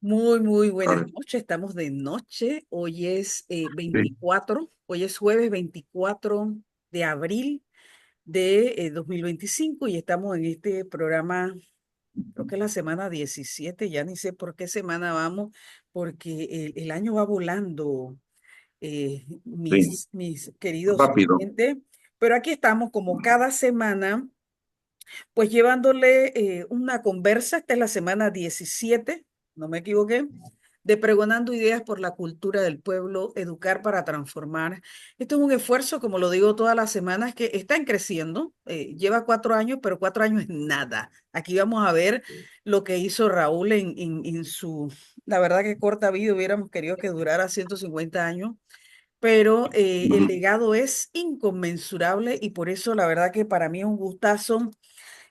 Muy buenas Vale. noches. Estamos de noche. Hoy es Sí. 24, hoy es jueves 24 de abril de 2025 y estamos en este programa, creo que es la semana 17. Ya ni sé por qué semana vamos, porque el año va volando, Sí, mis queridos rápido. oyentes. Pero aquí estamos como cada semana, pues llevándole una conversa. Esta es la semana 17, no me equivoqué, de Pregonando Ideas por la Cultura del Pueblo, Educar para Transformar. Esto es un esfuerzo, como lo digo todas las semanas, que están creciendo. Lleva 4 años, pero 4 años es nada. Aquí vamos a ver lo que hizo Raúl en su, la verdad que corta vida, hubiéramos querido que durara 150 años. Pero el Ujú. legado es inconmensurable y por eso la verdad que para mí es un gustazo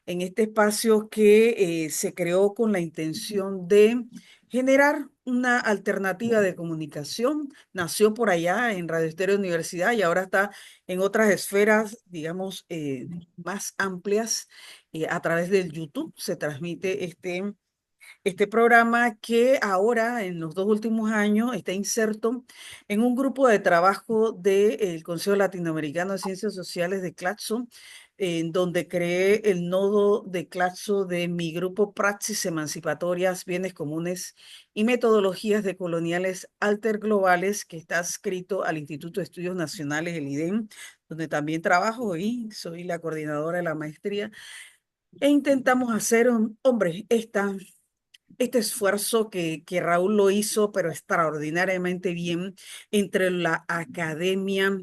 en este espacio que se creó con la intención de generar una alternativa de comunicación. Nació por allá en Radio Estéreo Universidad y ahora está en otras esferas, digamos, más amplias. A través del YouTube se transmite este programa que ahora, en los 2 últimos años, está inserto en un grupo de trabajo del Consejo Latinoamericano de Ciencias Sociales de Claxo, en donde creé el nodo de Claxo de mi grupo Praxis Emancipatorias, Bienes Comunes y Metodologías decoloniales alterglobales, que está adscrito al Instituto de Estudios Nacionales, el IDEM, donde también trabajo y soy la coordinadora de la maestría. E intentamos hacer, hombre, este esfuerzo que Raúl lo hizo, pero extraordinariamente bien, entre la academia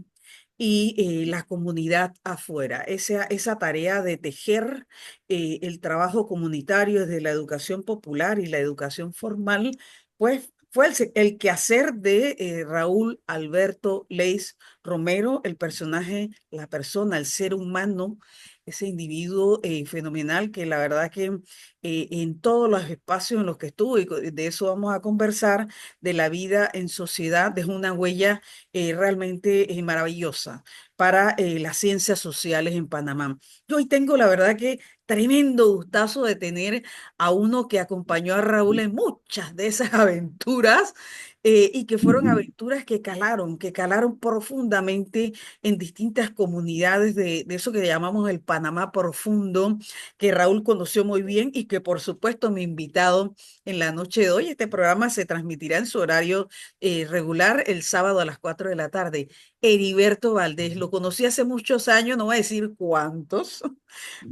y la comunidad afuera. Esa tarea de tejer el trabajo comunitario desde la educación popular y la educación formal, pues fue el quehacer de Raúl Alberto Leis Romero, el personaje, la persona, el ser humano, ese individuo fenomenal que la verdad que en todos los espacios en los que estuvo, y de eso vamos a conversar, de la vida en sociedad, dejó una huella realmente maravillosa para las ciencias sociales en Panamá. Yo hoy tengo la verdad que tremendo gustazo de tener a uno que acompañó a Raúl en muchas de esas aventuras y que fueron Ujú. aventuras que calaron profundamente en distintas comunidades de eso que llamamos el Panamá profundo, que Raúl conoció muy bien y que por supuesto me ha invitado en la noche de hoy. Este programa se transmitirá en su horario regular el sábado a las 4 de la tarde. Heriberto Valdés, lo conocí hace muchos años, no voy a decir cuántos,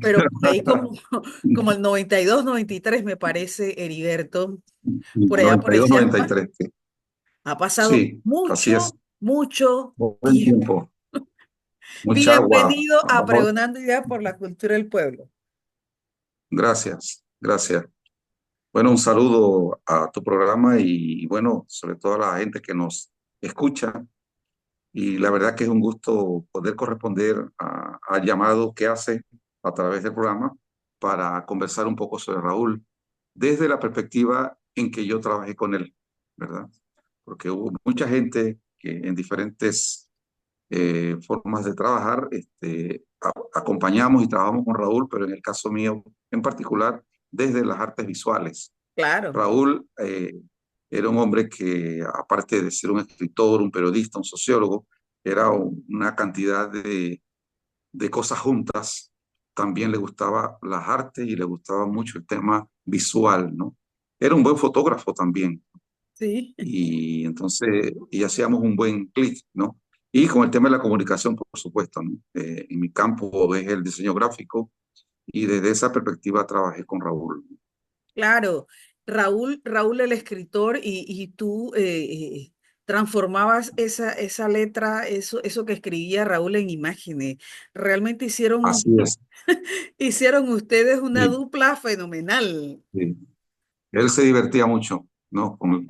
pero por ahí como el 92, 93 me parece, Heriberto, por allá por 92, ese 93. Sí, ha pasado sí, así es. mucho Buen tiempo. tiempo, mucha agua. Bienvenido a Vamos. Pregonando Ideas por la Cultura del Pueblo. Gracias, gracias. Bueno, un saludo a tu programa y bueno, sobre todo a la gente que nos escucha. Y la verdad que es un gusto poder corresponder al llamado que hace a través del programa para conversar un poco sobre Raúl desde la perspectiva en que yo trabajé con él, ¿verdad? Porque hubo mucha gente que en diferentes formas de trabajar, acompañamos y trabajamos con Raúl, pero en el caso mío en particular, desde las artes visuales. Claro. Raúl era un hombre que, aparte de ser un escritor, un periodista, un sociólogo, era una cantidad de cosas juntas. También le gustaba las artes y le gustaba mucho el tema visual, ¿no? Era un buen fotógrafo también. Sí. Y entonces, y hacíamos un buen clic, ¿no? Y con el tema de la comunicación, por supuesto, ¿no? En mi campo es el diseño gráfico y desde esa perspectiva trabajé con Raúl. Claro, Raúl el escritor y tú transformabas esa letra, eso que escribía Raúl en imágenes. Realmente Así es. hicieron ustedes una Sí, dupla fenomenal, sí. Él se divertía mucho, ¿no? Con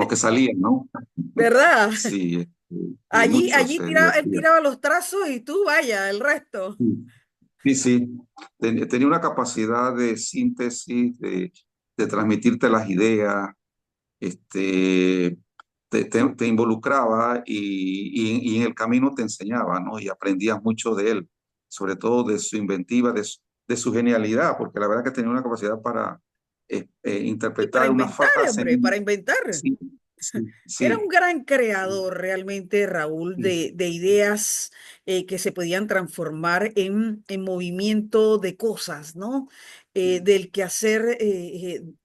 lo que salía, ¿no? ¿verdad? Sí, y Allí, mucho allí se tiraba, él divertía. tiraba los trazos y tú, vaya, el resto. Sí, sí, sí. Tenía una capacidad de síntesis, de transmitirte las ideas, este, te involucraba y en el camino te enseñaba, ¿no? Y aprendías mucho de él, sobre todo de su inventiva, de su genialidad, porque la verdad que tenía una capacidad para Y para interpretar una inventar, frase hombre, para en... inventar. Sí, sí, Era un sí, gran creador realmente, Raúl, sí, de ideas que se podían transformar en movimiento de cosas, ¿no? Del quehacer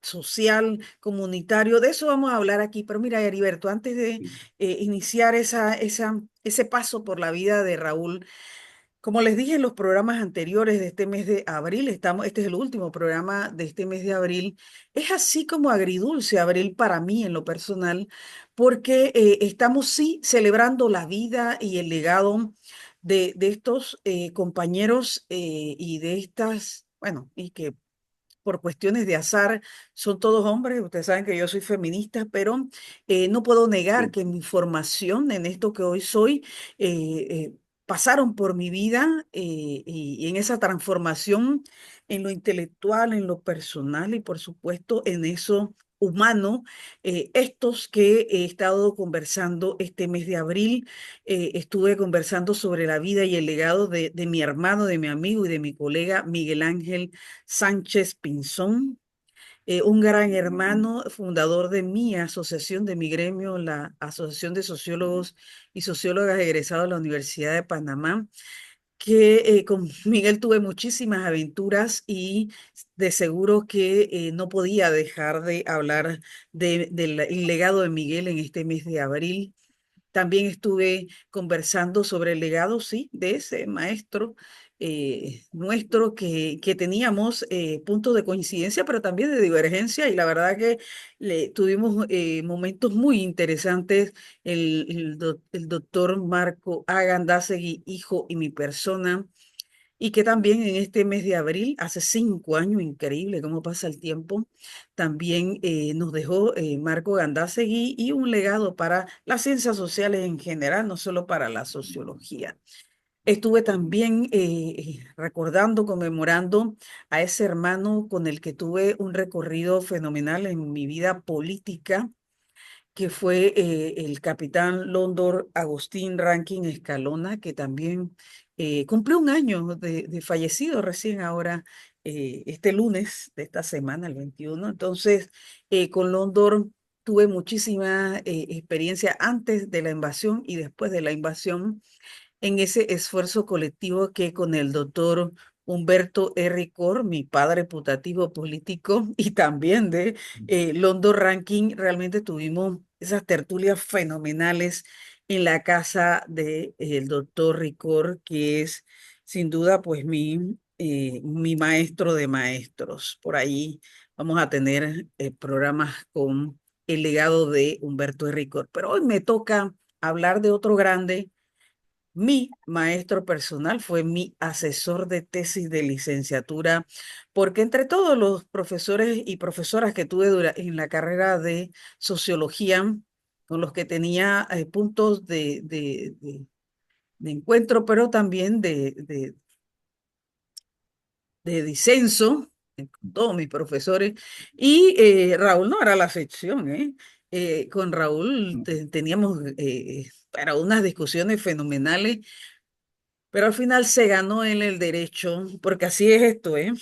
social, comunitario. De eso vamos a hablar aquí. Pero mira, Heriberto, antes de sí, iniciar ese paso por la vida de Raúl, como les dije en los programas anteriores de este mes de abril, este es el último programa de este mes de abril, es así como agridulce abril para mí en lo personal, porque estamos sí celebrando la vida y el legado de estos compañeros y de estas, bueno, y que por cuestiones de azar, son todos hombres. Ustedes saben que yo soy feminista, pero no puedo negar sí, que mi formación en esto que hoy soy pasaron por mi vida y en esa transformación en lo intelectual, en lo personal y por supuesto en eso humano, estos que he estado conversando este mes de abril, estuve conversando sobre la vida y el legado de mi hermano, de mi amigo y de mi colega Miguel Ángel Sánchez Pinzón, un gran hermano, fundador de mi asociación, de mi gremio, la Asociación de Sociólogos y Sociólogas egresados de la Universidad de Panamá, que con Miguel tuve muchísimas aventuras y de seguro que no podía dejar de hablar del legado de Miguel en este mes de abril. También estuve conversando sobre el legado, sí, de ese maestro nuestro que teníamos puntos de coincidencia, pero también de divergencia, y la verdad que tuvimos momentos muy interesantes, el doctor Marco Agandásegui, hijo, y mi persona, y que también en este mes de abril, hace 5 años, increíble cómo pasa el tiempo, también nos dejó Marco Gandásegui y un legado para las ciencias sociales en general, no solo para la sociología. Estuve también recordando, conmemorando a ese hermano con el que tuve un recorrido fenomenal en mi vida política, que fue el capitán Lóndor Agustín Rankin Escalona, que también cumplió un año de fallecido recién ahora, este lunes de esta semana, el 21. Entonces, con Lóndor tuve muchísima experiencia antes de la invasión y después de la invasión en ese esfuerzo colectivo que con el doctor Humberto R. Cor, mi padre putativo político, y también de Londo Ranking, realmente tuvimos esas tertulias fenomenales en la casa del doctor Ricor, que es sin duda pues mi maestro de maestros. Por ahí vamos a tener programas con el legado de Humberto R. Cor. Pero hoy me toca hablar de otro grande. Mi maestro personal fue mi asesor de tesis de licenciatura, porque entre todos los profesores y profesoras que tuve en la carrera de sociología, con los que tenía puntos de encuentro, pero también de disenso, con todos mis profesores, y Raúl no era la excepción, ¿eh? Con Raúl teníamos para unas discusiones fenomenales, pero al final se ganó él el derecho, porque así es esto, ¿eh?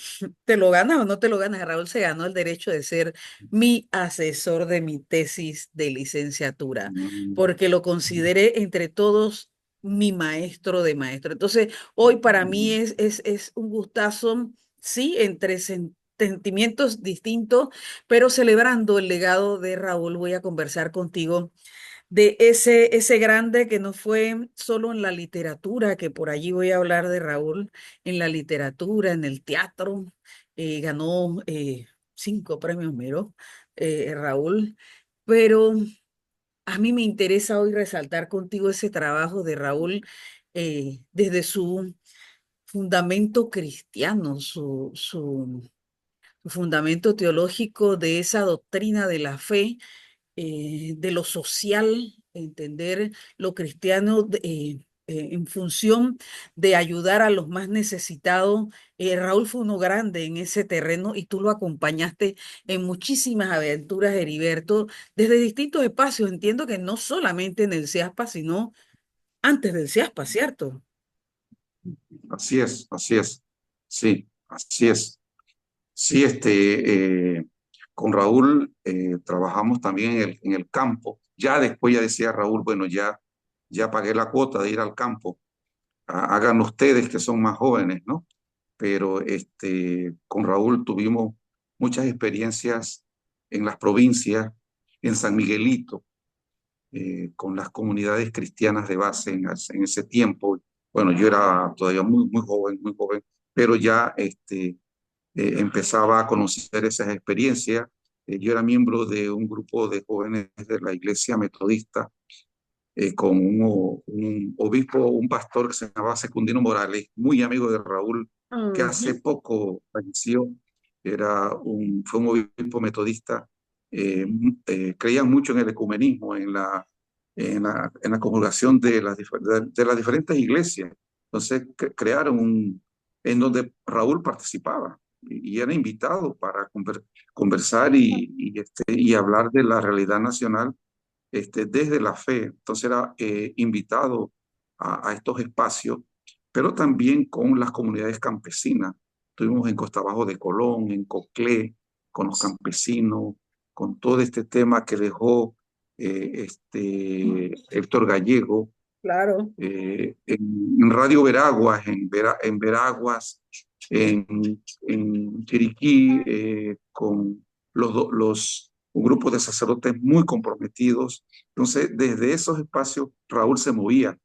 Te lo ganas o no te lo ganas. Raúl se ganó el derecho de ser mi asesor de mi tesis de licenciatura, porque lo consideré entre todos mi maestro de maestro. Entonces, hoy para mí es un gustazo, sí, entre sentimientos distintos, pero celebrando el legado de Raúl, voy a conversar contigo de ese grande que no fue solo en la literatura, que por allí voy a hablar de Raúl, en la literatura, en el teatro, ganó 5 premios Miró, Raúl, pero a mí me interesa hoy resaltar contigo ese trabajo de Raúl desde su fundamento cristiano, su fundamento teológico de esa doctrina de la fe, de lo social, entender lo cristiano en función de ayudar a los más necesitados. Raúl fue uno grande en ese terreno y tú lo acompañaste en muchísimas aventuras, Heriberto, desde distintos espacios. Entiendo que no solamente en el CIASPA, sino antes del CIASPA, ¿cierto? así es, así es. Sí, así es. Sí, con Raúl trabajamos también en el campo. Ya después ya decía Raúl, bueno, ya pagué la cuota de ir al campo. Hagan ustedes que son más jóvenes, ¿no? Pero con Raúl tuvimos muchas experiencias en las provincias, en San Miguelito, con las comunidades cristianas de base en ese tiempo. Bueno, yo era todavía muy joven, pero ya empezaba a conocer esas experiencias. Yo era miembro de un grupo de jóvenes de la iglesia metodista con un obispo, un pastor que se llamaba Secundino Morales, muy amigo de Raúl, que hace Ujú. poco falleció. Fue un obispo metodista. Creían mucho en el ecumenismo, en la conjugación de las diferentes iglesias. Entonces crearon en donde Raúl participaba y era invitado para conversar y hablar de la realidad nacional desde la fe. Entonces era invitado a estos espacios, pero también con las comunidades campesinas. Estuvimos en Costa Bajo de Colón, en Coclé, con los campesinos, con todo este tema que dejó Héctor Gallego, Claro. en Radio Veraguas, en Veraguas, en, en Chiriquí, con un grupo de sacerdotes muy comprometidos. Entonces, desde esos espacios, Raúl se movía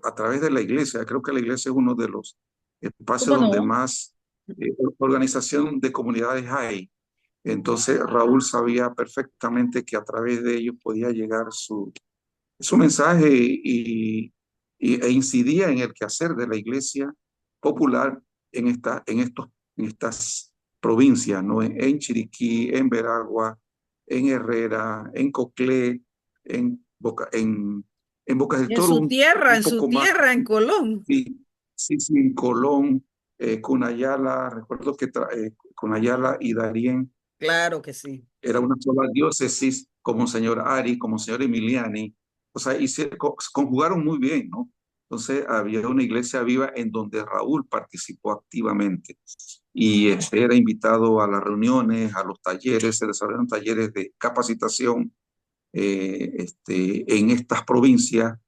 a través de la iglesia. Creo que la iglesia es uno de los espacios ¿Cómo donde no? más organización de comunidades hay. Entonces, Raúl sabía perfectamente que a través de ellos podía llegar su mensaje e incidía en el quehacer de la iglesia popular en estas provincias, ¿no? En Chiriquí, en Veragua, en Herrera, en Coclé, en Bocas del Toro, un En su poco más. tierra, en Colón. Sí, sí, en Colón, Cunayala, recuerdo que Cunayala y Darién Claro que sí. era una sola diócesis, como Monseñor Ari, como Monseñor Emiliani, o sea, y se conjugaron muy bien, ¿no? Entonces había una iglesia viva en donde Raúl participó activamente y era invitado a las reuniones, a los talleres, se desarrollaron talleres de capacitación en estas provincias,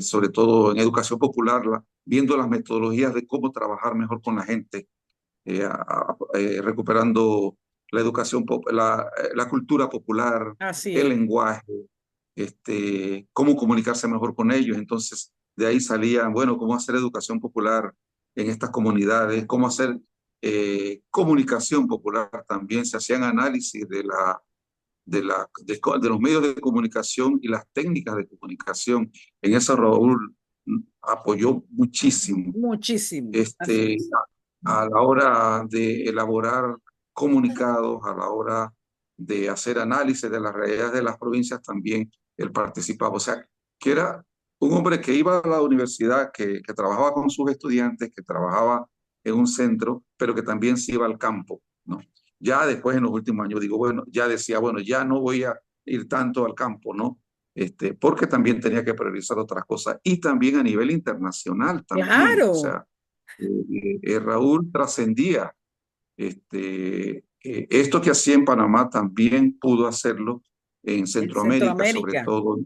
sobre todo en educación popular, viendo las metodologías de cómo trabajar mejor con la gente recuperando la educación, la cultura popular, Así el es. lenguaje, cómo comunicarse mejor con ellos. Entonces, de ahí salían, bueno, cómo hacer educación popular en estas comunidades, cómo hacer comunicación popular también. Se hacían análisis de los medios de comunicación y las técnicas de comunicación. En eso Raúl apoyó muchísimo. Muchísimo. Así Este, es. a la hora de elaborar comunicados, a la hora de hacer análisis de las realidades de las provincias, también él participaba. O sea, que era un hombre que iba a la universidad, que trabajaba con sus estudiantes, que trabajaba en un centro, pero que también se iba al campo, ¿no? Ya después, en los últimos años, digo, bueno, ya decía, bueno, ya no voy a ir tanto al campo, ¿no? Porque también tenía que priorizar otras cosas y también a nivel internacional también, o Claro. sea, Raúl trascendía. Esto que hacía en Panamá también pudo hacerlo en En Centroamérica, sobre Centroamérica. todo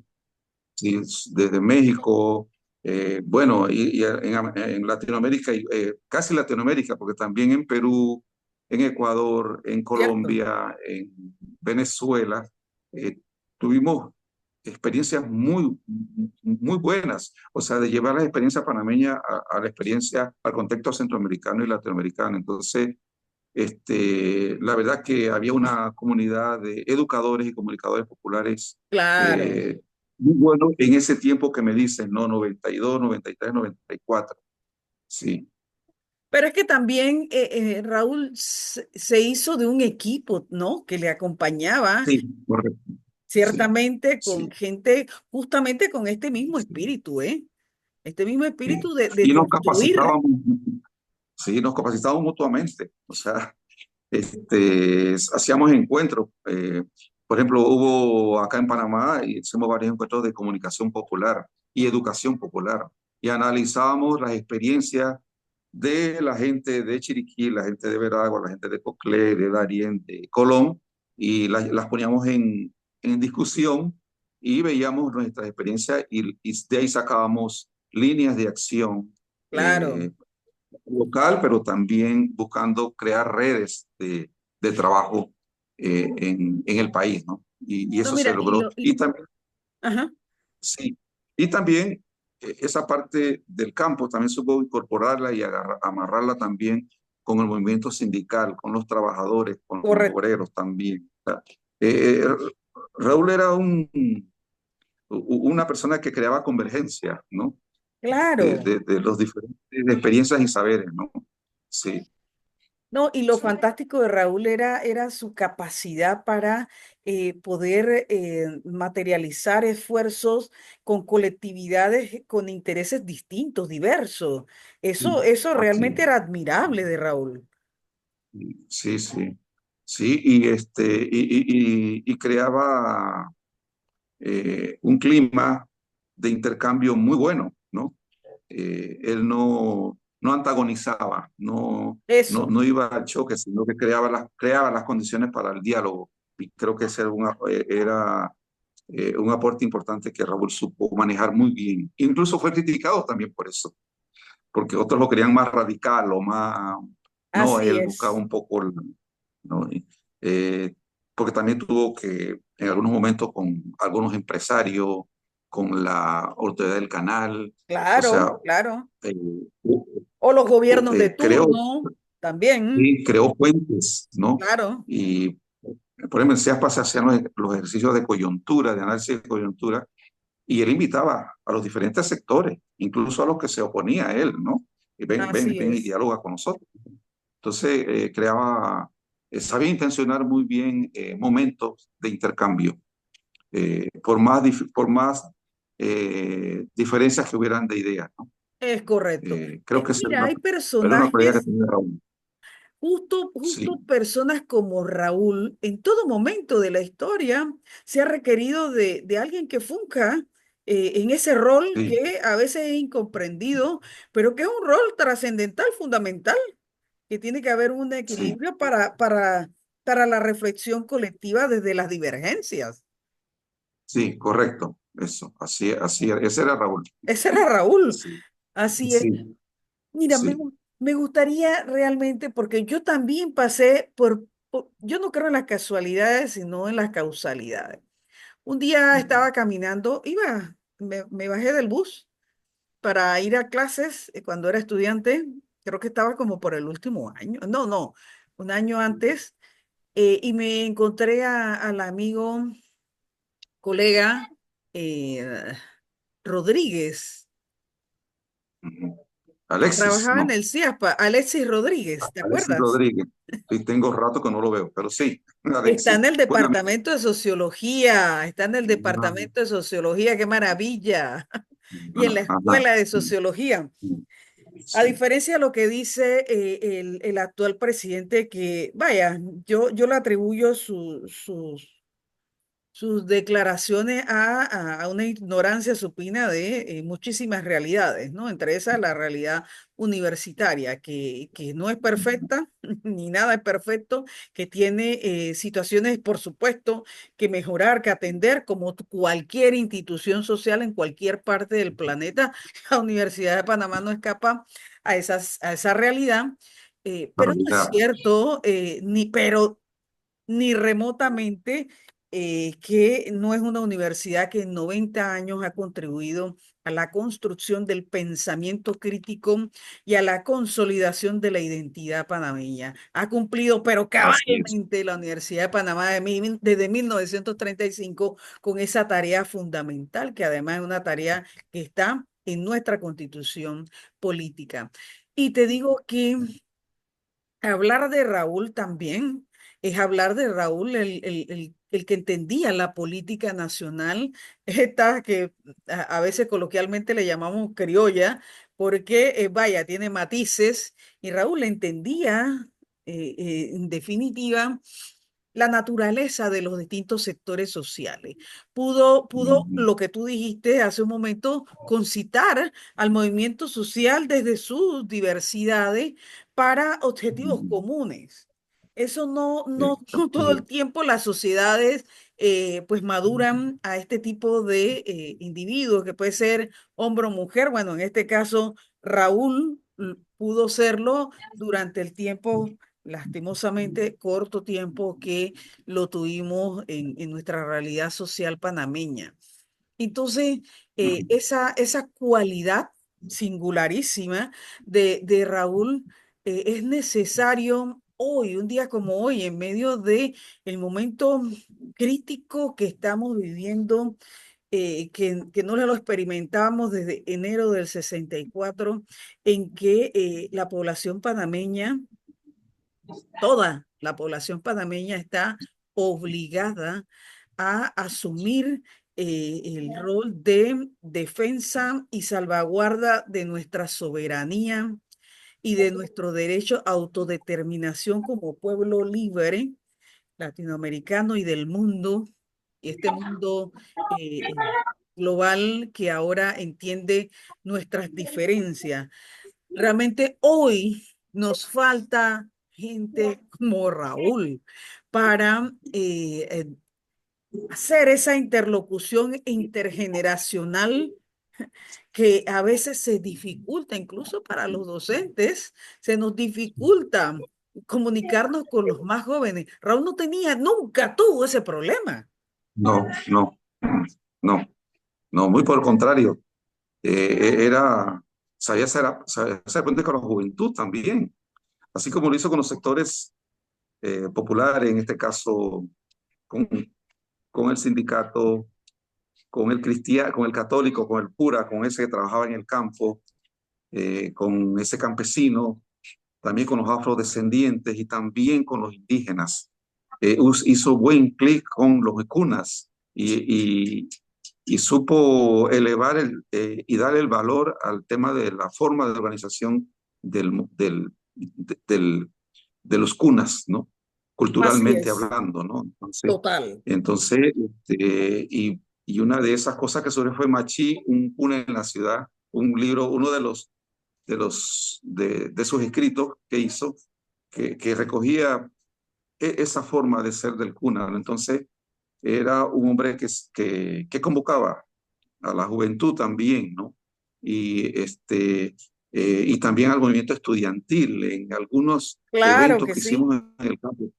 sí, desde México, bueno, y en Latinoamérica, casi Latinoamérica, porque también en Perú, en Ecuador, en ¿Cierto? Colombia, en Venezuela, eh, tuvimos experiencias muy buenas, o sea, de llevar la experiencia panameña a la experiencia, al contexto centroamericano y latinoamericano. Entonces, la verdad que había una comunidad de educadores y comunicadores populares Claro. eh, muy buenos en ese tiempo que me dicen, ¿no? 92, 93, 94. Sí, Pero es que también Raúl se hizo de un equipo, ¿no? Que le acompañaba, sí, correcto. Sí, ciertamente, con sí, gente, justamente con este mismo sí, espíritu, ¿eh? Este mismo sí. espíritu de Y construir. nos capacitábamos mutuamente. O sea, hacíamos encuentros. Por ejemplo, hubo acá en Panamá y hicimos varios encuentros de comunicación popular y educación popular y analizábamos las experiencias de la gente de Chiriquí, la gente de Veragua, la gente de Coclé, de Darién, de Colón, y las poníamos en discusión y veíamos nuestras experiencias y de ahí sacábamos líneas de acción Claro. local, pero también buscando crear redes de trabajo en el país, ¿no? Y No, eso se mira, logró. Y también, ajá, sí, y también esa parte del campo también supo incorporarla y amarrarla también con el movimiento sindical, con los trabajadores, con los correcto. obreros también. O sea, eh, eh, Raúl era una persona que creaba convergencia, ¿no? Claro. De los diferentes experiencias y saberes, ¿no? Sí, No, y lo fantástico de Raúl era su capacidad para poder materializar esfuerzos con colectividades con intereses distintos, diversos. sí, Eso así realmente es. era admirable de Raúl. Sí, sí. Sí, y creaba un clima de intercambio muy bueno, ¿no? Él no antagonizaba, Eso, no iba al choque, sino que creaba las condiciones para el diálogo. Y creo que ese era un aporte importante que Raúl supo manejar muy bien. Incluso fue criticado también por eso, porque otros lo querían más radical o más, no, así él buscaba es. un poco, ¿no? Eh, Porque también tuvo que, en algunos momentos, con algunos empresarios, con la autoridad del canal, o sea, Claro, claro. eh, O los gobiernos de creó, turno también, y creó puentes, ¿no? claro. Y, por ejemplo, en CIASPA se hacían los ejercicios de coyuntura, de análisis de coyuntura, y él invitaba a los diferentes sectores, incluso a los que se oponía a él, ¿no? Y Así ven y es. dialoga con nosotros. Entonces, sabía intencionar muy bien momentos de intercambio, por más diferencias que hubieran de ideas, ¿no? Es correcto. Creo que Mira, hay era una cualidad que personajes. tenía Raúl. Justo Sí, personas como Raúl, en todo momento de la historia se ha requerido de alguien que funja en ese rol sí, que a veces es incomprendido, pero que es un rol trascendental, fundamental, que tiene que haber un sí, equilibrio para la reflexión colectiva desde las divergencias. sí, correcto. Eso, ese era Raúl. Ese era Raúl, Sí, así es. sí, Mira, sí. me gustaría realmente, porque yo también pasé yo no creo en las casualidades, sino en las causalidades. Un día estaba caminando, me bajé del bus para ir a clases cuando era estudiante, creo que estaba como por el último año, no, un año antes, y me encontré al amigo, colega eh, Rodríguez, Ujú. que Alexis, trabajaba en no. el CIASPA, Alexis Rodríguez, ¿te Alexis acuerdas? Rodríguez. Sí, tengo rato que no lo veo, pero sí, Está Alexis. en el Buen amigo. departamento de sociología, está en el departamento de sociología, qué maravilla. Y en la Ajá. escuela de sociología. A Sí, diferencia de lo que dice el actual presidente, que vaya, yo le atribuyo sus declaraciones a una ignorancia supina de muchísimas realidades, ¿no? Entre esas la realidad universitaria, que no es perfecta, ni nada es perfecto, que tiene situaciones, por supuesto, que mejorar, que atender, como cualquier institución social en cualquier parte del planeta. La Universidad de Panamá no escapa a esa realidad. la Pero no es realidad. cierto, ni remotamente que no es una universidad que en 90 años ha contribuido a la construcción del pensamiento crítico y a la consolidación de la identidad panameña. Ha cumplido, pero Así es. cabalmente la Universidad de Panamá desde 1935 con esa tarea fundamental, que además es una tarea que está en nuestra constitución política. Y te digo que hablar de Raúl también es hablar de Raúl, el que entendía la política nacional, esta que a veces coloquialmente le llamamos criolla, porque vaya, tiene matices, y Raúl entendía, en definitiva, la naturaleza de los distintos sectores sociales. Pudo ujú, lo que tú dijiste hace un momento, concitar al movimiento social desde sus diversidades para objetivos ujú. comunes. Eso no todo el Captura. tiempo las sociedades pues maduran a este tipo de individuos, que puede ser hombre o mujer. Bueno, en este caso, Raúl pudo serlo durante el tiempo, lastimosamente corto tiempo que lo tuvimos en nuestra realidad social panameña. Entonces, esa cualidad singularísima de Raúl es necesario hoy, un día como hoy, en medio de el momento crítico que estamos viviendo, que no lo experimentábamos desde enero del 64, en que la población panameña, toda la población panameña está obligada a asumir el rol de defensa y salvaguarda de nuestra soberanía y de nuestro derecho a autodeterminación como pueblo libre latinoamericano y del mundo, y este mundo global que ahora entiende nuestras diferencias. Realmente hoy nos falta gente como Raúl para hacer esa interlocución intergeneracional que a veces se dificulta, incluso para los docentes, se nos dificulta comunicarnos con los más jóvenes. Raúl no tenía, nunca tuvo ese problema. No, no, no, no, muy por el contrario. Sabía hacer puente con la juventud también, así como lo hizo con los sectores populares, en este caso con, con el sindicato, con el cristiano, con el católico, con el cura, con ese que trabajaba en el campo, con ese campesino, también con los afrodescendientes y también con los indígenas. Hizo buen clic con los cunas y supo elevar y dar el valor al tema de la forma de organización del, de los cunas, ¿no? Así Culturalmente es, hablando, ¿no? Entonces, total. entonces y una de esas cosas que sobre fue Machi, un cuna en la ciudad, un libro, uno de sus escritos que hizo, que recogía esa forma de ser del cuna, ¿no? Entonces, era un hombre que convocaba a la juventud también, ¿no? Y, y también al movimiento estudiantil. En algunos Claro eventos que que sí. hicimos en el campo,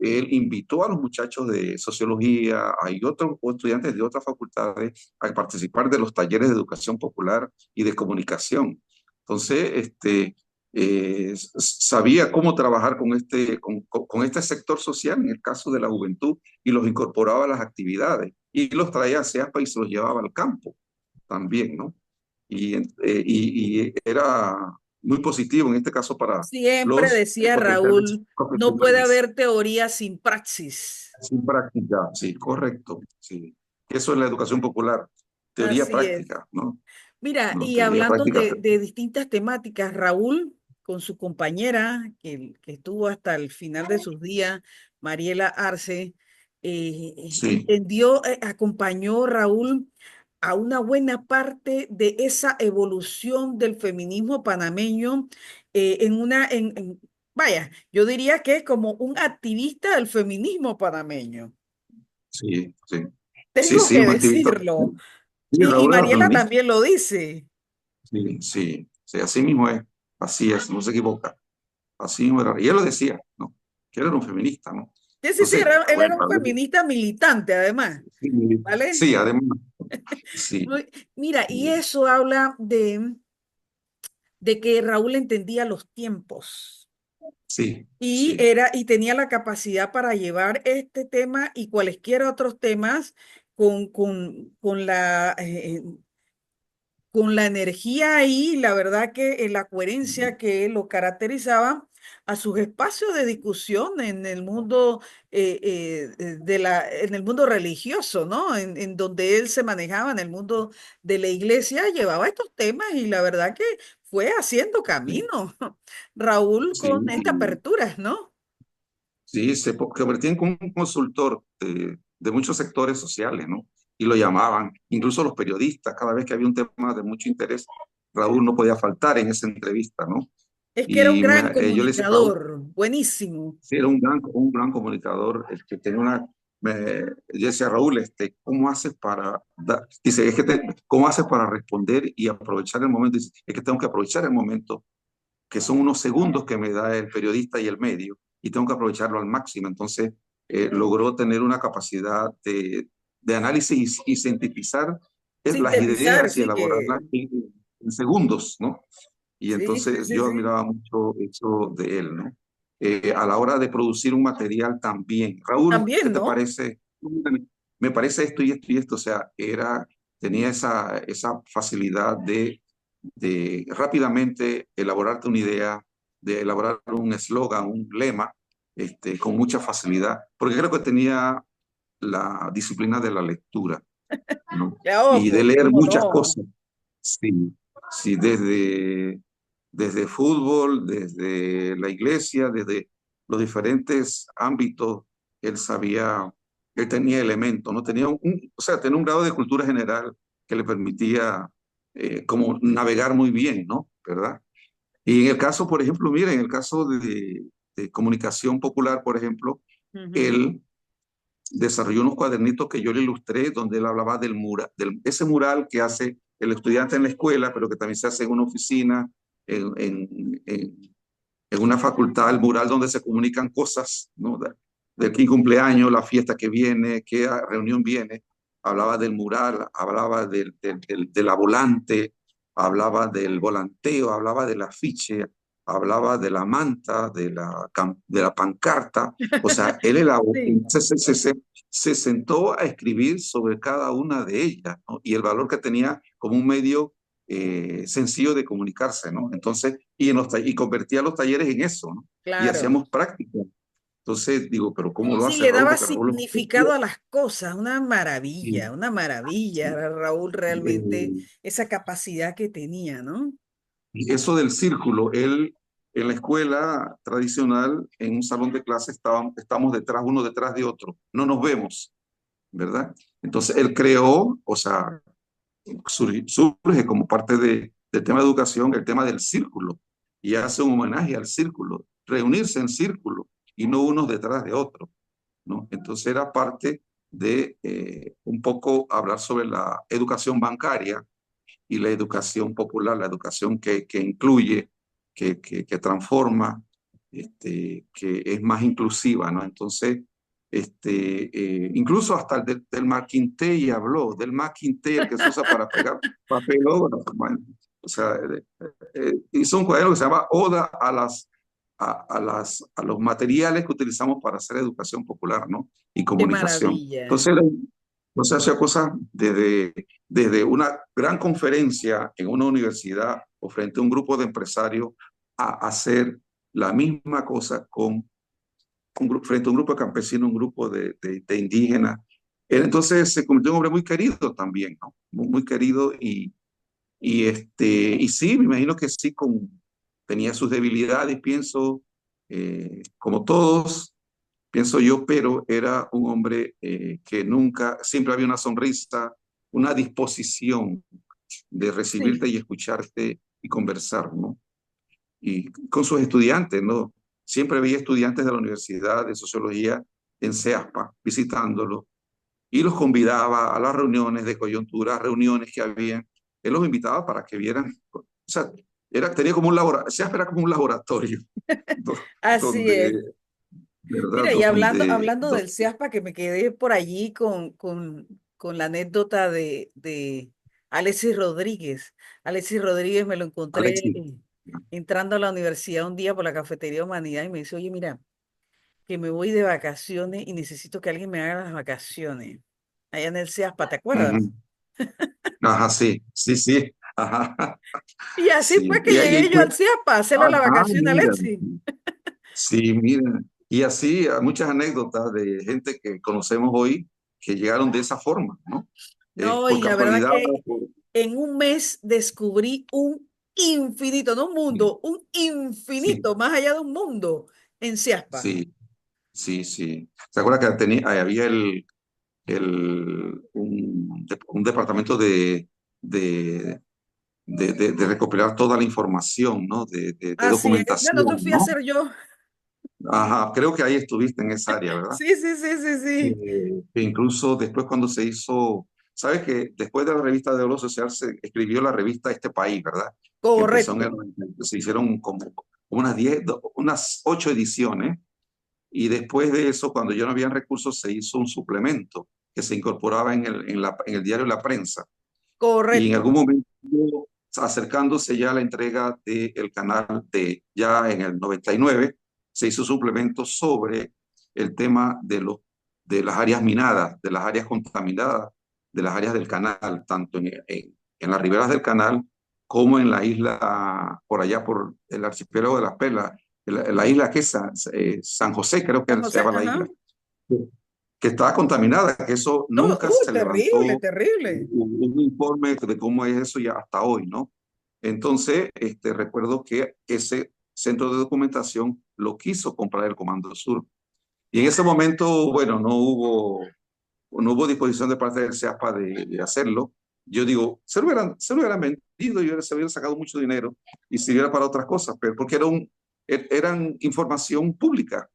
él invitó a los muchachos de sociología y otros o estudiantes de otras facultades a participar de los talleres de educación popular y de comunicación. Entonces, sabía cómo trabajar con este sector social, en el caso de la juventud, y los incorporaba a las actividades y los traía a CEAPA y se los llevaba al campo también, ¿no? Y era muy positivo en este caso para Siempre los decía potenciales Raúl, no puede profesionales. haber teoría sin praxis. Sin práctica, sí, correcto, sí. Eso es la educación popular, teoría Así es. práctica, ¿no? Mira, No, y teoría hablando práctica. de distintas temáticas, Raúl, con su compañera, que estuvo hasta el final de sus días, Mariela Arce, Sí, entendió, acompañó Raúl a una buena parte de esa evolución del feminismo panameño vaya, yo diría que es como un activista del feminismo panameño. sí, sí. Sí, Tengo sí, que un activista. decirlo. Sí, Y Raúl era Mariela feminista. también lo dice. Sí, sí, sí, así mismo es. Así es, no se equivoca. Así mismo era. Y él lo decía, ¿no? Que él era un feminista, ¿no? Sí, sí, sí, Entonces, él bueno, era un feminista militante, además, sí, ¿vale? sí, además, sí, Mira, y sí, eso habla de que Raúl entendía los tiempos sí, y, sí, y tenía la capacidad para llevar este tema y cualesquier otros temas con con la energía y la verdad que la coherencia que lo caracterizaba a sus espacios de discusión en el mundo en el mundo religioso, ¿no? En donde él se manejaba, en el mundo de la iglesia, llevaba estos temas y la verdad que fue haciendo sí, camino, Raúl, sí, con esta apertura, ¿no? sí, convertía en un consultor de muchos sectores sociales, ¿no? Y lo llamaban, incluso los periodistas, cada vez que había un tema de mucho interés, Raúl no podía faltar en esa entrevista, ¿no? Es que era un Y gran yo le decía, Raúl, comunicador, buenísimo. sí, era un gran comunicador, el que tenía yo decía, Raúl, ¿cómo haces para dice, ¿cómo haces para responder y aprovechar el momento? Dice, es que tengo que aprovechar el momento, que son unos segundos que me da el periodista y el medio, y tengo que aprovecharlo al máximo. Entonces, logró tener una capacidad de análisis y sintetizar las Sintetizar, ideas y sí que, elaborarlas en segundos, ¿no? Y sí, sí, entonces sí, yo sí. admiraba mucho eso de él, ¿no? A la hora de producir un material también. Raúl, ¿qué También, te ¿no? parece? Me parece esto y esto y esto. O sea, tenía esa facilidad de rápidamente elaborarte una idea, de elaborar un eslogan, un lema, con mucha facilidad, porque creo que tenía la disciplina de la lectura, ¿no? Ya, Y de ojo, leer ¿cómo muchas no? cosas. Sí, sí, desde fútbol, desde la iglesia, desde los diferentes ámbitos, él sabía, él tenía elementos, ¿no? O sea, tenía un grado de cultura general que le permitía como navegar muy bien, ¿no? ¿Verdad? Y en el caso, por ejemplo, mira, en el caso de comunicación popular, por ejemplo, Ujú. él desarrolló unos cuadernitos que yo le ilustré donde él hablaba del mural, ese mural que hace el estudiante en la escuela, pero que también se hace en una oficina, en, en, en, en una facultad, el mural donde se comunican cosas, ¿no? Del qué cumpleaños, la fiesta que viene, qué reunión viene. Hablaba del mural, hablaba de la volante, hablaba del volanteo, hablaba del afiche, hablaba de la manta, de la pancarta. O sea, él Sí, se sentó a escribir sobre cada una de ellas, ¿no? Y el valor que tenía como un medio sencillo de comunicarse, ¿no? Entonces, y convertía los talleres en eso, ¿no? Y claro. hacíamos práctica. Entonces digo, pero ¿cómo lo Sí, hace le Raúl? daba Porque Raúl lo convertía. significado a las cosas, Sí, una maravilla, sí. era Raúl realmente, Eh, esa capacidad que tenía, ¿no? y eso del círculo, él en la escuela tradicional, en un salón de clase, estamos detrás, uno detrás de otro, no nos vemos, ¿verdad? Entonces él creó, o sea, surge como parte del tema de educación el tema del círculo y hace un homenaje al círculo, reunirse en círculo y no unos detrás de otros, ¿no? Entonces era parte de un poco hablar sobre la educación bancaria y la educación popular, la educación que incluye, que transforma, que es más inclusiva, ¿no? Entonces, incluso hasta del McKinsey habló, del McKinsey, el que se usa para pegar papelógrafo, bueno, o sea, hizo un cuaderno que se llama Oda a los materiales que utilizamos para hacer educación popular, ¿no? Y Qué comunicación. maravilla. Entonces, no se hacía cosas desde una gran conferencia en una universidad o frente a un grupo de empresarios a hacer la misma cosa frente a un grupo de campesinos, un grupo de indígenas. Él entonces se convirtió en un hombre muy querido también, ¿no? Muy querido y sí, me imagino que sí, tenía sus debilidades, pienso, como todos, pienso yo, pero era un hombre que nunca, siempre había una sonrisa, una disposición de recibirte Sí. y escucharte y conversar, ¿no? Y con sus estudiantes, ¿no? Siempre había estudiantes de la Universidad de Sociología en CEASPA visitándolo y los convidaba a las reuniones de coyuntura, reuniones que había. Él los invitaba para que vieran, o sea, tenía como un laboratorio, CEASPA era como un laboratorio, Así es. donde, ¿verdad? Mira, y hablando Donde del CIASPA, que me quedé por allí con la anécdota de Alexis Rodríguez. Alexis Rodríguez me lo encontré Alexis. entrando a la universidad un día por la cafetería Humanidad y me dice, oye, mira, que me voy de vacaciones y necesito que alguien me haga las vacaciones. Allá en el CIASPA, ¿te acuerdas? Ujú. Ajá, sí, sí, sí. Ajá, Y así sí. fue que llegué yo al CIASPA a hacerle la vacación a Mira, Alexis. sí, mira. Y así hay muchas anécdotas de gente que conocemos hoy que llegaron de esa forma, ¿no? No, Por y la verdad casualidad, que por- en un mes descubrí un infinito, no un sí, mundo, un sí, infinito, más allá de un mundo en Ciaspa. sí. sí, sí. ¿Se acuerda que había un departamento de, de recopilar toda la información, ¿no? De Así es. Bueno, eso documentación, fui a ¿no? hacer yo. Ajá, creo que ahí estuviste en esa área, ¿verdad? Sí, sí, sí, sí, sí. Que incluso después cuando se hizo, sabes que después de la revista de Oro Social se escribió la revista Este País, ¿verdad? Que empezó en el Correcto, 90, se hicieron como unas 10, unas 8 ediciones, y después de eso, cuando ya no habían recursos, se hizo un suplemento que se incorporaba en el diario La Prensa. Y en algún correcto. momento, acercándose ya a la entrega del canal ya en el 99, se hizo suplemento sobre el tema de las áreas minadas, de las áreas contaminadas, de las áreas del canal, tanto en las riberas del canal como en la isla, por allá por el archipiélago de las Perlas, la isla que es San José, creo San que se José, llama la ajá. isla, que estaba contaminada, que eso No, nunca se terrible, levantó terrible. un informe de cómo es eso ya hasta hoy, ¿no? Entonces, recuerdo que ese centro de documentación lo quiso comprar el Comando Sur. Y en ese momento, bueno, no hubo disposición de parte del CEAPA de hacerlo. Yo digo, se lo hubieran vendido y se hubiera sacado mucho dinero y sirviera para otras cosas, pero porque eran información pública,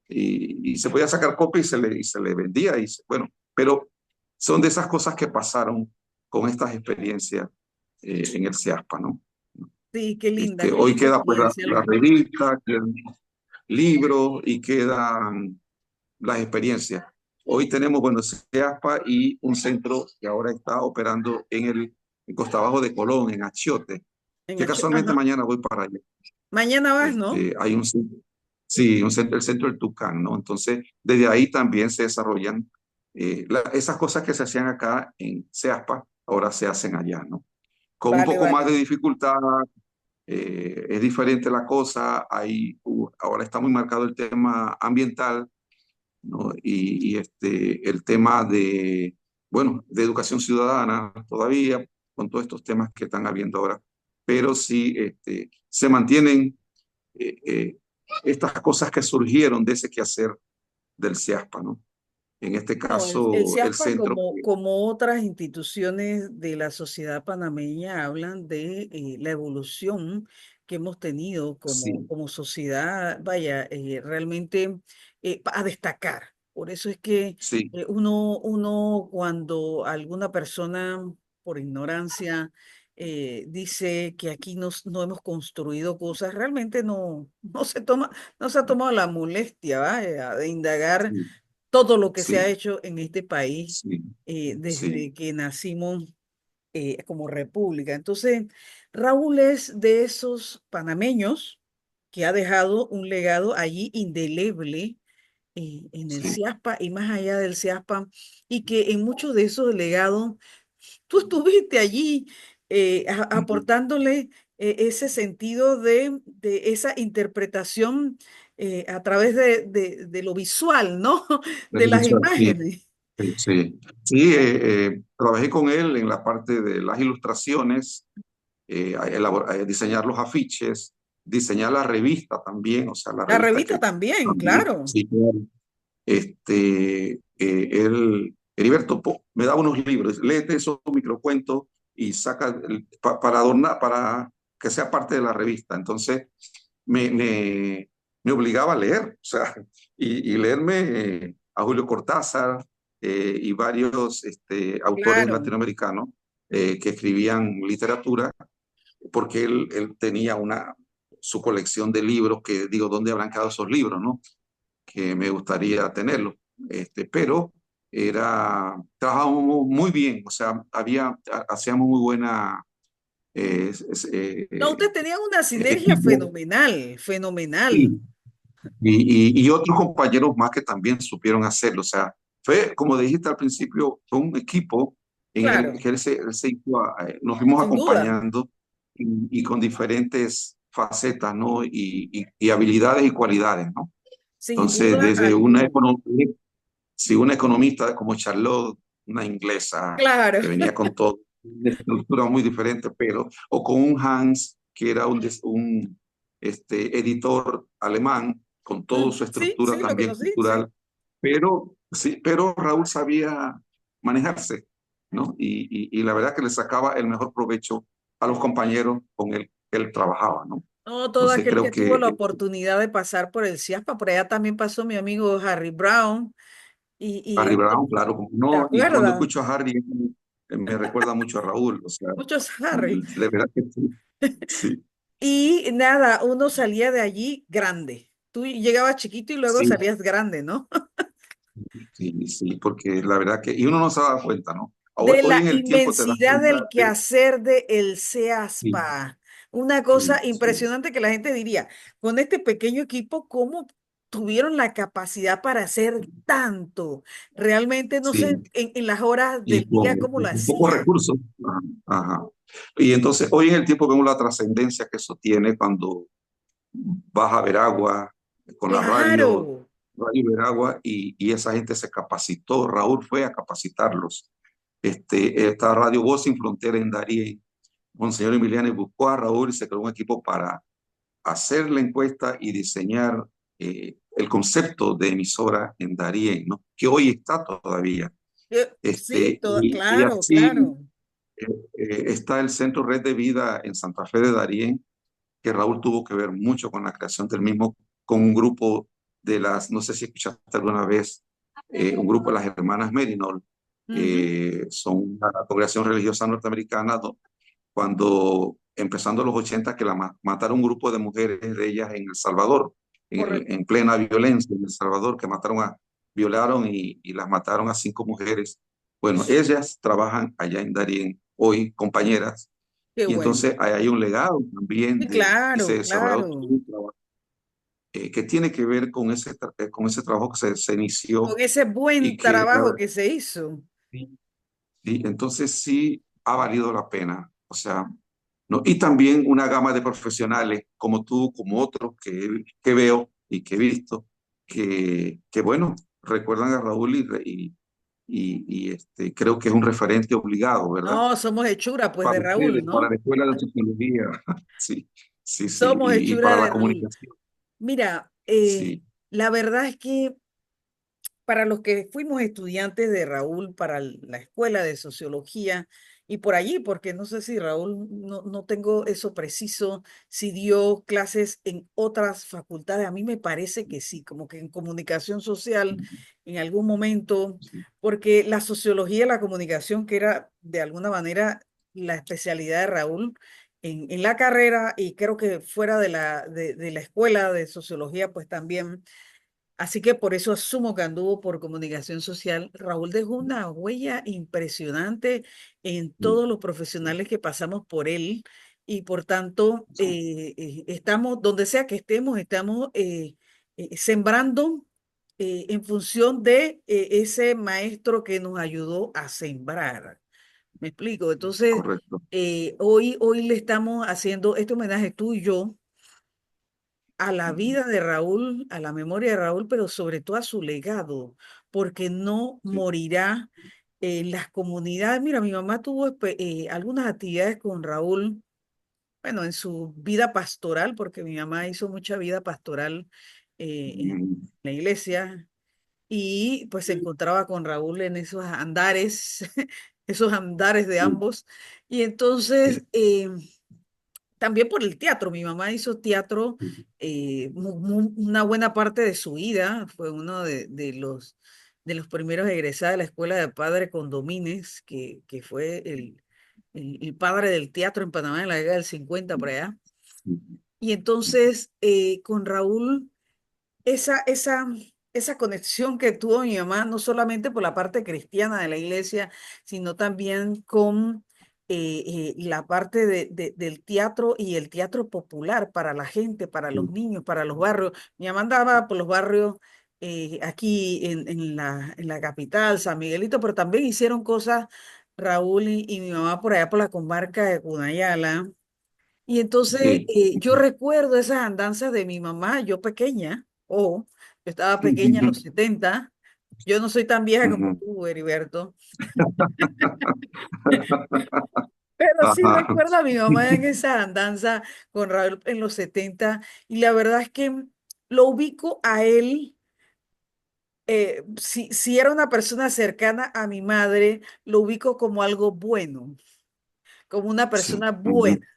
y se podía sacar copia y se le vendía. Bueno, pero son de esas cosas que pasaron con estas experiencias en el CIASPA, ¿no? Sí, qué Hoy linda queda pues experiencia, la Luis. revista, quedan libros y quedan las experiencias. Hoy tenemos, bueno, CEASPA y un centro que ahora está operando en Costa Bajo de Colón, en Achiote, que casualmente Ajá. mañana voy para allá. Mañana vas, ¿no? Hay un centro, sí, el centro del Tucán, ¿no? Entonces, desde ahí también se desarrollan esas cosas que se hacían acá en CEASPA, ahora se hacen allá, ¿no? Con un Vale, poco más de vale. dificultad, es diferente la cosa, ahora está muy marcado el tema ambiental, ¿no? Y el tema bueno, de educación ciudadana todavía, con todos estos temas que están habiendo ahora, pero sí se mantienen eh, eh, estas cosas que surgieron de ese quehacer del CIASPA, ¿no? En este No, el caso, el CIASPA, centro, como otras instituciones de la sociedad panameña, hablan de la evolución que hemos tenido sí, como sociedad, vaya, realmente a destacar. Por eso es que sí, uno cuando alguna persona, por ignorancia, dice que aquí no hemos construido cosas, realmente no se ha tomado la molestia, ¿vaya? De indagar sí, todo lo que se ha sí, hecho en este país sí, sí, desde que nacimos como república. Entonces, Raúl es de esos panameños que ha dejado un legado allí indeleble en el sí, CIASPA y más allá del CIASPA, y que en muchos de esos legados tú estuviste allí ujú, aportándole ese sentido de esa interpretación a través de lo visual, ¿no? De las sí, imágenes. sí, sí. Sí, trabajé con él en la parte de las ilustraciones, diseñar los afiches, diseñar la revista también, o sea, la La revista revista que también, también, claro. sí, claro. Heriberto me da unos libros, léete esos microcuentos y saca para adornar, para que sea parte de la revista. Entonces, me, me, me obligaba a leer, o sea, y leerme a Julio Cortázar y varios autores Claro. latinoamericanos que escribían literatura, porque él tenía su colección de libros que digo, ¿dónde habrán quedado esos libros, no? Que me gustaría tenerlo. Pero trabajábamos muy bien, o sea, hacíamos muy buena No, ustedes tenían una sinergia equipo. fenomenal, fenomenal. Sí. Y otros compañeros más que también supieron hacerlo. O sea, como dijiste al principio, fue un equipo en el Claro, que nos fuimos sin duda, acompañando y con diferentes facetas, ¿no? Y habilidades y cualidades, ¿no? sin Entonces, duda desde una alguna. economía, si una economista como Charlotte, una inglesa Claro, que venía con todo, una estructura muy diferente, o con un Hans, que era un editor alemán, con toda su Sí, estructura sí, lo también conocí, sí. cultural, pero sí, pero Raúl sabía manejarse, ¿no? Y la verdad que le sacaba el mejor provecho a los compañeros con el que él trabajaba, ¿no? No, todo Entonces aquel creo que tuvo que la oportunidad de pasar por el CIASPA, por allá también pasó mi amigo Harry Brown, y Harry Brown, claro, como ¿te no, y cuando acuerdas? escucho a Harry me recuerda mucho a Raúl, o sea, Muchos Harry. de verdad que sí, sí, Y nada, uno salía de allí grande. Tú llegabas chiquito y luego sí, salías grande, ¿no? sí, sí, porque la verdad que, y uno no se da cuenta, ¿no? Hoy, De hoy la en el tiempo te das inmensidad cuenta del de, quehacer de el sí, CEASPA. Una cosa sí, sí, impresionante que la gente diría, con este pequeño equipo, ¿cómo tuvieron la capacidad para hacer tanto? Realmente no sé sí, en las horas y del día cómo lo con pocos hacían. recursos. Ajá, ajá. Y entonces, hoy en el tiempo vemos la trascendencia que eso tiene cuando vas a Veragua con la radio, Claro. Radio Veragua, y esa gente se capacitó. Raúl fue a capacitarlos. Esta Radio Voz Sin Frontera en Darién, Monseñor Emiliano buscó a Raúl y se creó un equipo para hacer la encuesta y diseñar el concepto de emisora en Darién, ¿no? Que hoy está todavía. Sí, todo, Y claro, así claro. está el Centro Red de Vida en Santa Fe de Darién, que Raúl tuvo que ver mucho con la creación del mismo, con un grupo de las, no sé si escuchaste alguna vez, un grupo de las Hermanas Merinol, Ujú, son una congregación religiosa norteamericana, cuando empezando los 80 que mataron un grupo de mujeres de ellas en El Salvador, correcto. en plena violencia en El Salvador, que violaron y las mataron a 5 mujeres. Bueno, ellas trabajan allá en Darien, hoy compañeras, Qué y bueno. entonces hay un legado también Sí, de, y se claro, desarrolló todo claro. un trabajo que tiene que ver con ese trabajo que se inició Con ese y buen que la trabajo verdad, que se hizo. sí, sí, entonces sí ha valido la pena. O sea, ¿no? Y también una gama de profesionales como tú, como otros que veo y que he visto, que bueno, recuerdan a Raúl creo que es un referente obligado, ¿verdad? No, somos hechura, pues, de Para Raúl, ustedes, para ¿no? la Escuela de Sociología, sí, sí, sí, Somos y hechura para de la Raúl. comunicación, Mira, sí, la verdad es que para los que fuimos estudiantes de Raúl para la escuela de sociología y por allí, porque no sé si Raúl, no tengo eso preciso, si dio clases en otras facultades, a mí me parece que sí, como que en comunicación social en algún momento, sí, porque la sociología y la comunicación, que era de alguna manera la especialidad de Raúl en la carrera y creo que fuera de la escuela de sociología, pues también. Así que por eso asumo que anduvo por comunicación social. Raúl dejó una huella impresionante en sí, todos los profesionales que pasamos por él y por tanto sí, estamos, donde sea que estemos, estamos sembrando en función de ese maestro que nos ayudó a sembrar. ¿Me explico? Entonces, correcto. hoy le estamos haciendo este homenaje tú y yo a la vida de Raúl, a la memoria de Raúl, pero sobre todo a su legado, porque no Sí, morirá en las comunidades. Mira, mi mamá tuvo algunas actividades con Raúl, bueno, en su vida pastoral, porque mi mamá hizo mucha vida pastoral en mm, la iglesia y pues se encontraba con Raúl en esos andares, esos andares de sí, ambos. Y entonces, sí, también por el teatro. Mi mamá hizo teatro una buena parte de su vida. Fue uno de los primeros egresados de la Escuela de Padre Condomines, que fue el padre del teatro en Panamá en la década del 50 por allá. sí, Y entonces con Raúl esa conexión que tuvo mi mamá, no solamente por la parte cristiana de la iglesia, sino también con la parte del teatro y el teatro popular para la gente, para los sí, niños, para los barrios. Mi mamá andaba por los barrios aquí en la capital, San Miguelito, pero también hicieron cosas Raúl y mi mamá por allá por la comarca de Cunayala. Y entonces sí. yo recuerdo esas andanzas de mi mamá, yo pequeña, o yo estaba pequeña en los 70. Yo no soy tan vieja como Ujú. tú, Heriberto, pero sí Ajá. recuerdo a mi mamá en esa andanza con Raúl en los 70. Y la verdad es que lo ubico a él, si era una persona cercana a mi madre, lo ubico como algo bueno, como una Sí. persona Ujú, buena.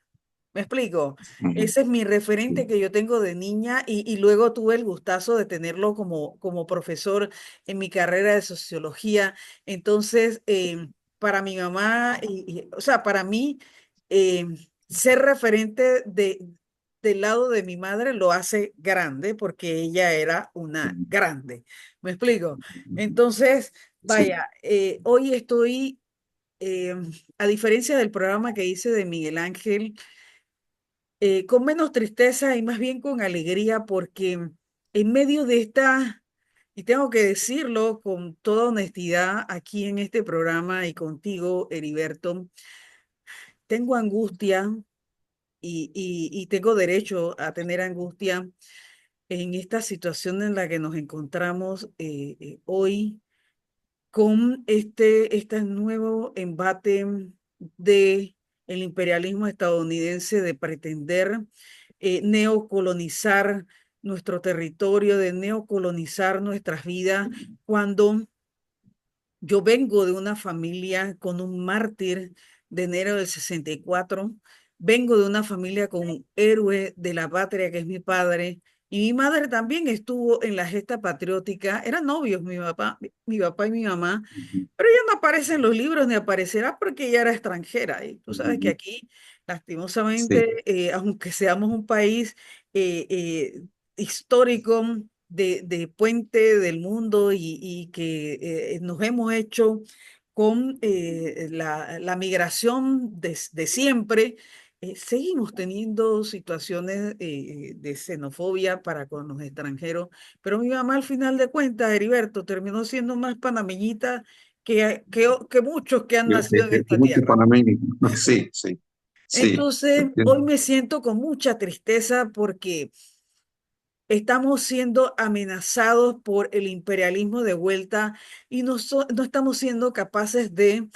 ¿Me explico? ujú, Ese es mi referente sí, que yo tengo de niña y luego tuve el gustazo de tenerlo como profesor en mi carrera de sociología. Entonces, para mi mamá, o sea, para mí, eh, ser referente del lado de mi madre lo hace grande porque ella era una ujú, grande. ¿Me explico? ujú, Entonces, sí, vaya, hoy estoy, eh, a diferencia del programa que hice de Miguel Ángel, con menos tristeza y más bien con alegría, porque en medio de esta, y tengo que decirlo con toda honestidad aquí en este programa y contigo, Heriberto, tengo angustia y tengo derecho a tener angustia en esta situación en la que nos encontramos hoy con este nuevo embate de el imperialismo estadounidense de pretender neocolonizar nuestro territorio, de neocolonizar nuestras vidas, cuando yo vengo de una familia con un mártir de enero del 64. Vengo de una familia con un héroe de la patria que es mi padre, y mi madre también estuvo en la gesta patriótica, eran novios mi papá y mi mamá, ujú, pero ella no aparece en los libros ni aparecerá porque ella era extranjera. Y tú sabes que ujú, aquí, sí, lastimosamente, aunque seamos un país eh, eh, histórico de puente del mundo y que nos hemos hecho con la migración de siempre, seguimos teniendo situaciones de xenofobia para con los extranjeros, pero mi mamá al final de cuentas, Heriberto, terminó siendo más panameñita que muchos que han nacido en que esta mucho tierra. panameño. Sí, sí, sí, Entonces, hoy entiendo. me siento con mucha tristeza porque estamos siendo amenazados por el imperialismo de vuelta y no estamos siendo capaces de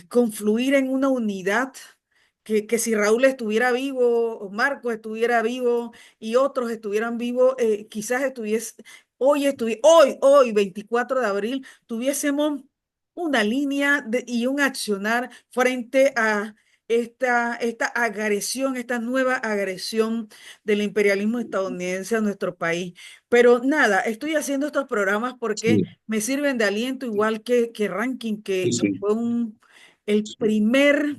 confluir en una unidad que si Raúl estuviera vivo, o Marcos estuviera vivo y otros estuvieran vivos, quizás hoy, 24 de abril, tuviésemos una línea y un accionar frente a esta agresión, esta nueva agresión del imperialismo estadounidense a nuestro país. Pero nada, estoy haciendo estos programas porque Sí, me sirven de aliento, igual que Ranking, sí, que sí, fue el sí, primer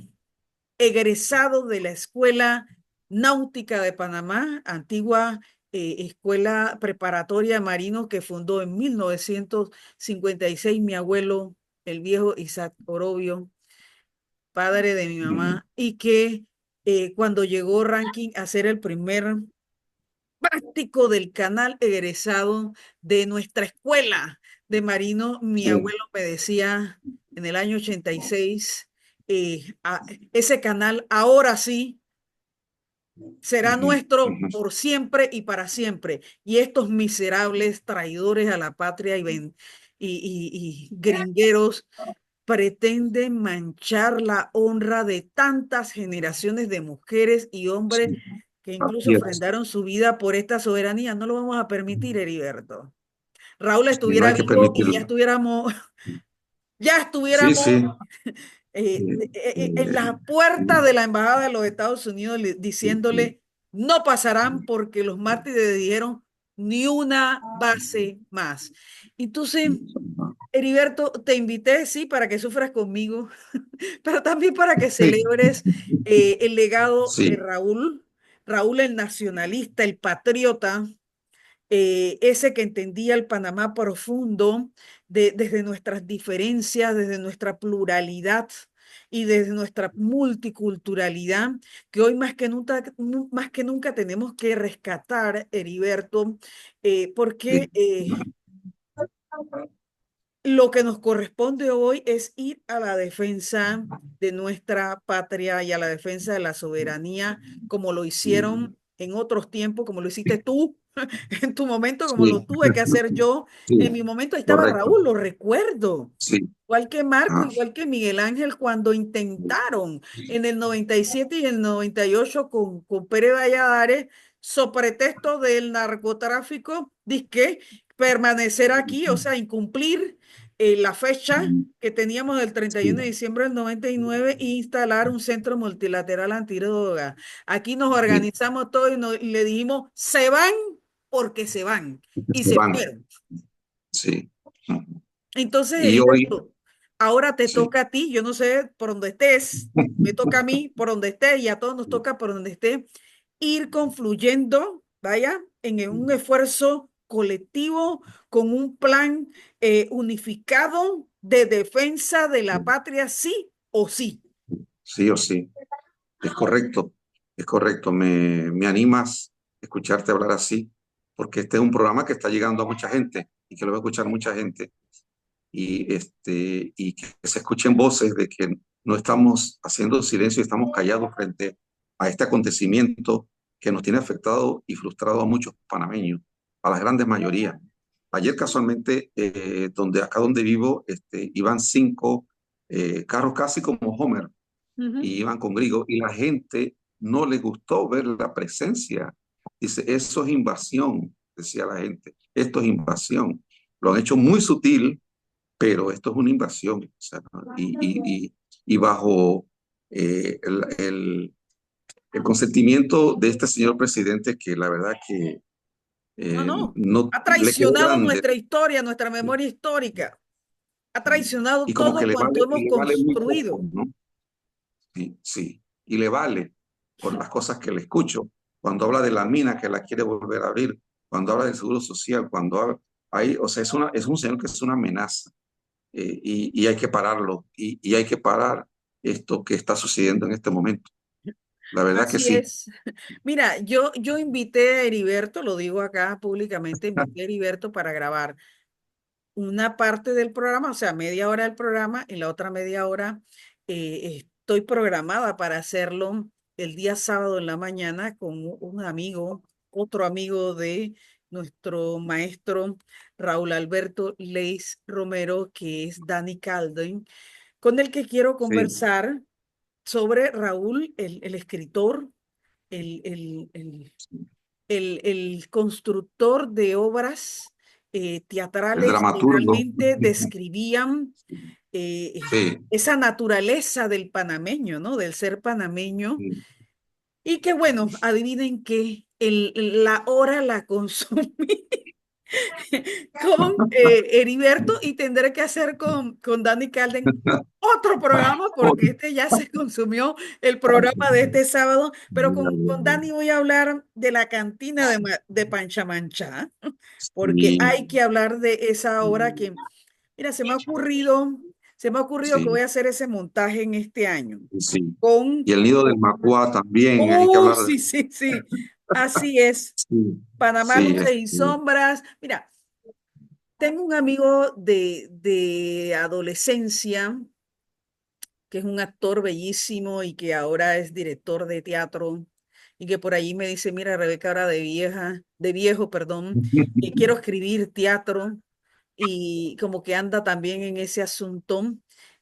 egresado de la Escuela Náutica de Panamá, antigua escuela preparatoria de marinos que fundó en 1956 mi abuelo, el viejo Isaac Orobio, padre de mi ujú, mamá, y que cuando llegó Ranking a ser el primer práctico del canal egresado de nuestra escuela de marino, mi sí, abuelo me decía en el año 86, ese canal ahora sí será ujú, nuestro ujú, por siempre y para siempre. Y estos miserables traidores a la patria y gringueros pretenden manchar la honra de tantas generaciones de mujeres y hombres sí, que incluso así es. ofrendaron su vida por esta soberanía. No lo vamos a permitir, Heriberto. Raúl Sí, no estuviera hay que vivo y permitirlo. ya Sí, estuviéramos sí. en eh, la puerta de la Embajada de los Estados Unidos diciéndole, no pasarán porque los mártires dijeron ni una base más. Entonces, Heriberto, te invité, sí, para que sufras conmigo, pero también para que sí, celebres el legado de sí, Raúl, Raúl el nacionalista, el patriota, ese que entendía el Panamá profundo desde nuestras diferencias, desde nuestra pluralidad y desde nuestra multiculturalidad, que hoy más que nunca tenemos que rescatar, Heriberto, porque sí, lo que nos corresponde hoy es ir a la defensa de nuestra patria y a la defensa de la soberanía, como lo hicieron en otros tiempos, como lo hiciste tú en tu momento, como lo sí, tuve que hacer yo. En sí, mi momento ahí estaba correcto. Raúl, lo recuerdo. Sí, Igual que Marco, ah, igual que Miguel Ángel, cuando intentaron en el 97 y el 98 con Pérez Valladares, so pretexto del narcotráfico, dizque permanecer aquí, o sea, incumplir la fecha mm, que teníamos el 31 de sí, diciembre del 99 e instalar un centro multilateral antidroga. Aquí nos sí, organizamos todos y le dijimos, se van porque se van. que Y se se van, fueron. sí. Ujú. Entonces, Y hoy, Heriberto, ahora te sí, toca a ti, yo no sé por dónde estés, me toca a mí por donde estés y a todos nos toca por donde esté, ir confluyendo, vaya, en un esfuerzo colectivo con un plan unificado de defensa de la patria, sí o sí. sí o sí, es correcto, es correcto. Me animas escucharte hablar así, porque este es un programa que está llegando a mucha gente y que lo va a escuchar mucha gente. Y que se escuchen voces de que no estamos haciendo silencio y estamos callados frente a este acontecimiento que nos tiene afectado y frustrado a muchos panameños, a las grandes mayorías. Ayer casualmente, acá donde vivo, iban 5 carros casi como Homer Ujú. y iban con Grigo y la gente no le gustó ver la presencia. Dice, eso es invasión, decía la gente, esto es invasión. Lo han hecho muy sutil, pero esto es una invasión, o sea, ¿no? Y bajo el consentimiento de este señor presidente que la verdad que No, no, no ha le quedó traicionado grande nuestra historia, nuestra memoria histórica, ha traicionado y como que todo cuanto hemos le vale muy poco, construido. ¿no? Sí, sí, y le vale por las cosas que le escucho, cuando habla de la mina que la quiere volver a abrir, cuando habla del seguro social, cuando habla, ahí, o sea, es un señor que es una amenaza. Y hay que pararlo y hay que parar esto que está sucediendo en este momento. La verdad que Así sí. es. Mira, yo invité a Heriberto, lo digo acá públicamente, invité a Heriberto para grabar una parte del programa, o sea, media hora del programa, y la otra media hora estoy programada para hacerlo el día sábado en la mañana con un amigo, otro amigo de nuestro maestro Raúl Alberto Leis Romero, que es Danny Calden, con el que quiero Sí, conversar sobre Raúl, el escritor, el, el, el, el constructor de obras el teatrales que dramaturgo. realmente describían Sí, esa naturaleza del panameño, ¿no? Del ser panameño. sí. Y que bueno, adivinen que la hora la consumí con Heriberto y tendré que hacer con Dani Calden otro programa porque este ya se consumió el programa de este sábado, pero con Dani voy a hablar de la cantina de Panchamanchá, porque Sí, hay que hablar de esa obra que, mira, se me ha ocurrido que voy sí, a hacer ese montaje en este año. sí. Con, Y el nido del Macuá también, hay que hablar de sí, sí, sí, así es. sí, Panamá, sí, luces y sombras. Mira, tengo un amigo de adolescencia que es un actor bellísimo y que ahora es director de teatro y que por allí me dice, mira, Rebeca, ahora de viejo, perdón, quiero escribir teatro y como que anda también en ese asunto.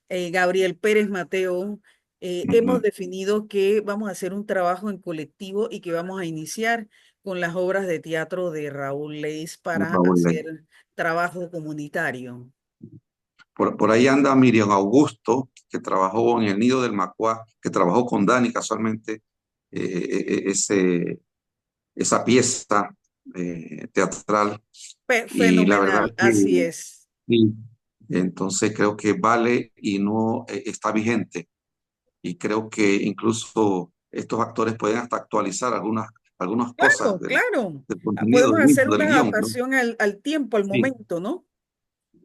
Gabriel Pérez Mateo, hemos Ujú. definido que vamos a hacer un trabajo en colectivo y que vamos a iniciar con las obras de teatro de Raúl Leis para Raúl Ley. hacer trabajo comunitario. Por ahí anda Miriam Augusto, que trabajó en el nido del Macuá, que trabajó con Dani casualmente, esa pieza teatral. Y la verdad Fenomenal, que así es. sí, entonces creo que vale y no está vigente. Y creo que incluso estos actores pueden hasta actualizar algunas cosas Claro, claro. del contenido Podemos del hacer mismo, del una guión, ¿no? adaptación al tiempo, al Sí, momento, ¿no?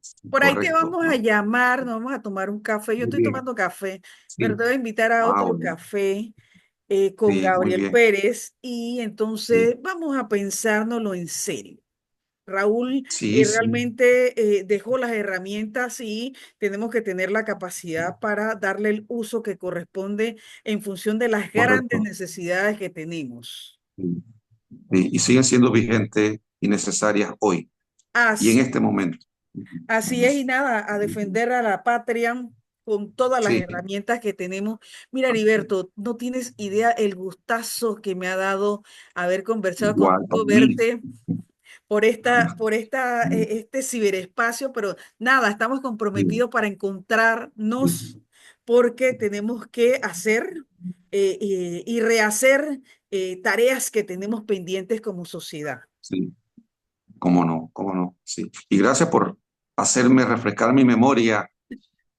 sí, Por ahí te correcto, vamos a ¿no? llamar, nos vamos a tomar un café. Yo Muy estoy bien, tomando café, pero sí. te voy a invitar a Ah, otro bueno, café con sí, muy Gabriel bien, Pérez y entonces sí. vamos a pensárnoslo en serio. Raúl Sí, sí, realmente dejó las herramientas y tenemos que tener la capacidad para darle el uso que corresponde en función de las grandes correcto. necesidades que tenemos. Sí. Y siguen siendo vigentes y necesarias hoy y en Así, este momento. así es y nada, a defender a la patria con todas las Sí, herramientas que tenemos. Mira, Heriberto, no tienes idea el gustazo que me ha dado haber conversado igual para contigo, mí. verte este ciberespacio, pero nada, estamos Sí, comprometidos para encontrarnos sí, porque tenemos que hacer y rehacer tareas que tenemos pendientes como sociedad. sí, cómo no, sí. Y gracias por hacerme refrescar mi memoria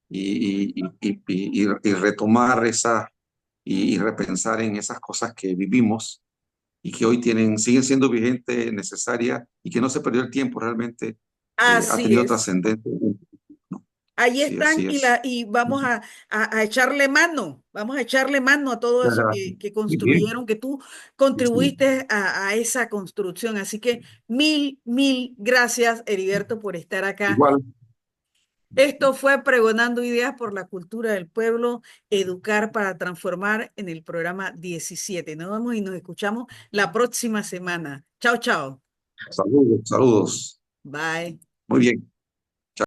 y retomar esa y repensar en esas cosas que vivimos y que hoy siguen siendo vigentes, necesarias y que no se perdió el tiempo, realmente ha Así tenido es. trascendencia. ¿No? Ahí Sí, están así es. y vamos a echarle mano, vamos a echarle mano a todo Muchas eso gracias. que Muy bien. construyeron, que tú Sí, sí. contribuiste a esa construcción. Así que mil gracias, Heriberto, por estar acá. Igual, Esto fue Pregonando Ideas por la Cultura del Pueblo, Educar para Transformar en el programa 17. Nos vemos y nos escuchamos la próxima semana. Chao, chao. saludos, saludos. Bye. Muy bien.